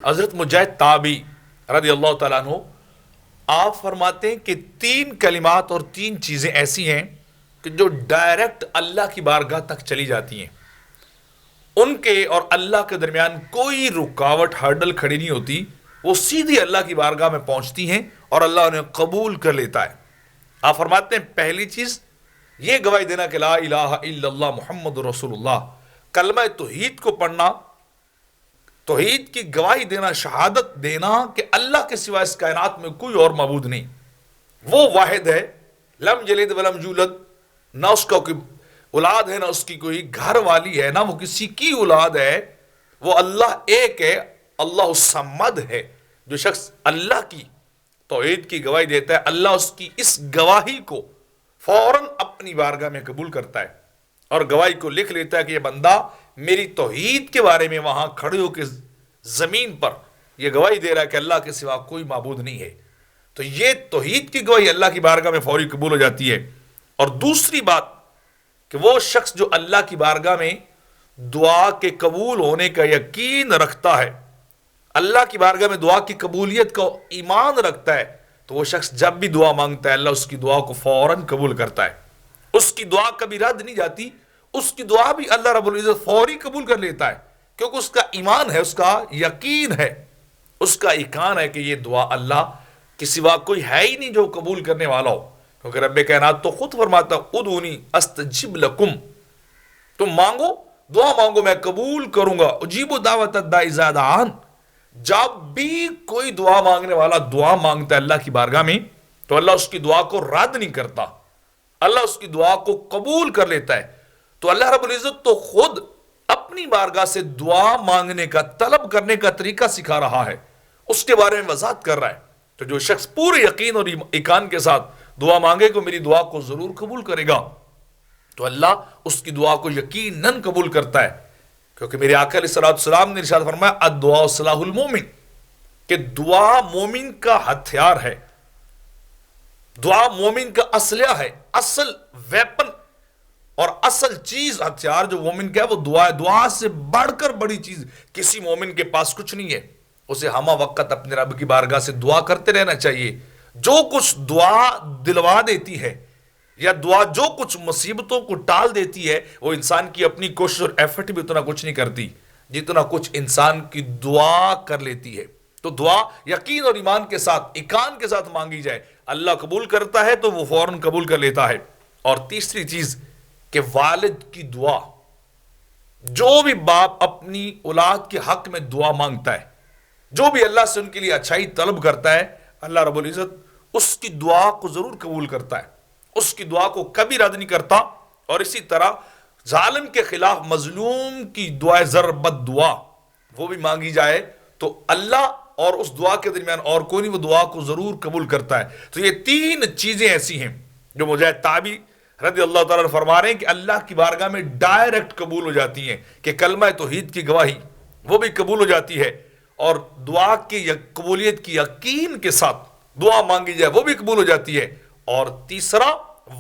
حضرت مجاہد تابعی رضی اللہ تعالیٰ عنہ آپ فرماتے ہیں کہ تین کلمات اور تین چیزیں ایسی ہیں کہ جو ڈائریکٹ اللہ کی بارگاہ تک چلی جاتی ہیں، ان کے اور اللہ کے درمیان کوئی رکاوٹ ہرڈل کھڑی نہیں ہوتی، وہ سیدھی اللہ کی بارگاہ میں پہنچتی ہیں اور اللہ انہیں قبول کر لیتا ہے۔ آپ فرماتے ہیں پہلی چیز یہ گواہی دینا کہ لا الہ الا اللہ محمد رسول اللہ، کلمہ توحید کو پڑھنا، توحید کی گواہی دینا، شہادت دینا کہ اللہ کے سوا اس کائنات میں کوئی اور معبود نہیں، وہ واحد ہے، لم یلد ولم یولد، نہ اس کا کوئی اولاد ہے، نہ اس کی کوئی گھر والی ہے، نہ وہ کسی کی اولاد ہے، وہ اللہ ایک ہے، اللہ الصمد ہے۔ جو شخص اللہ کی توحید کی گواہی دیتا ہے، اللہ اس کی اس گواہی کو فوراً اپنی بارگاہ میں قبول کرتا ہے اور گواہی کو لکھ لیتا ہے کہ یہ بندہ میری توحید کے بارے میں وہاں کھڑے ہو کے زمین پر یہ گواہی دے رہا ہے کہ اللہ کے سوا کوئی معبود نہیں ہے، تو یہ توحید کی گواہی اللہ کی بارگاہ میں فوری قبول ہو جاتی ہے۔ اور دوسری بات کہ وہ شخص جو اللہ کی بارگاہ میں دعا کے قبول ہونے کا یقین رکھتا ہے، اللہ کی بارگاہ میں دعا کی قبولیت کا ایمان رکھتا ہے، تو وہ شخص جب بھی دعا مانگتا ہے اللہ اس کی دعا کو فوراً قبول کرتا ہے، اس کی دعا کبھی رد نہیں جاتی، اس کی دعا بھی اللہ رب العزت فوری قبول کر لیتا ہے، کیونکہ اس کا ایمان ہے، اس کا یقین ہے، اس کا ایقان ہے کہ یہ دعا اللہ کے سوا کوئی ہے ہی نہیں جو قبول کرنے والا ہو، کیونکہ رب کائنات تو خود فرماتا ادعونی استجب لکم، تم مانگو، دعا مانگو، میں قبول کروں گا، اجیب دعوت الداعی اذا دعان۔ جب بھی کوئی دعا مانگنے والا دعا مانگتا ہے اللہ کی بارگاہ میں تو اللہ اس کی دعا کو رد نہیں کرتا، اللہ اس کی دعا کو قبول کر لیتا ہے۔ تو اللہ رب العزت تو خود اپنی بارگاہ سے دعا مانگنے کا، طلب کرنے کا طریقہ سکھا رہا ہے، اس کے بارے میں وضاحت کر رہا ہے۔ تو جو شخص پورے یقین اور ایقان کے ساتھ دعا مانگے کہ میری دعا کو ضرور قبول کرے گا، تو اللہ اس کی دعا کو یقیناً قبول کرتا ہے، کیونکہ میرے آقا علیہ السلام نے ارشاد فرمایا الدعاء سلاح المومن، کہ دعا مومن کا ہتھیار ہے، دعا مومن کا اسلحہ ہے، اصل ویپن اور اصل چیز، ہتھیار جو مومن کا ہے وہ دعا ہے۔ دعا سے بڑھ کر بڑی چیز کسی مومن کے پاس کچھ نہیں ہے، اسے ہمہ وقت اپنے رب کی بارگاہ سے دعا کرتے رہنا چاہیے۔ جو کچھ دعا دلوا دیتی ہے یا دعا جو کچھ مصیبتوں کو ٹال دیتی ہے، وہ انسان کی اپنی کوشش اور ایفرٹ بھی اتنا کچھ نہیں کرتی جتنا کچھ انسان کی دعا کر لیتی ہے۔ تو دعا یقین اور ایمان کے ساتھ، ایقان کے ساتھ مانگی جائے، اللہ قبول کرتا ہے تو وہ فوراً قبول کر لیتا ہے۔ اور تیسری چیز کہ والد کی دعا، جو بھی باپ اپنی اولاد کے حق میں دعا مانگتا ہے، جو بھی اللہ سے ان کے لیے اچھائی طلب کرتا ہے، اللہ رب العزت اس کی دعا کو ضرور قبول کرتا ہے، اس کی دعا کو کبھی رد نہیں کرتا۔ اور اسی طرح ظالم کے خلاف مظلوم کی دعا زر بد دعا وہ بھی مانگی جائے تو اللہ اور اس دعا کے درمیان اور کوئی نہیں، وہ دعا کو ضرور قبول کرتا ہے۔ تو یہ تین چیزیں ایسی ہیں جو مجاہد تابعی رضی اللہ تعالیٰ عنہ فرما رہے ہیں کہ اللہ کی بارگاہ میں ڈائریکٹ قبول ہو جاتی ہیں، کہ کلمہ توحید کی گواہی وہ بھی قبول ہو جاتی ہے، اور دعا کی قبولیت کی یقین کے ساتھ دعا مانگی جائے وہ بھی قبول ہو جاتی ہے، اور تیسرا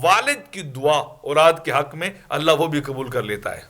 والد کی دعا اولاد کے حق میں اللہ وہ بھی قبول کر لیتا ہے۔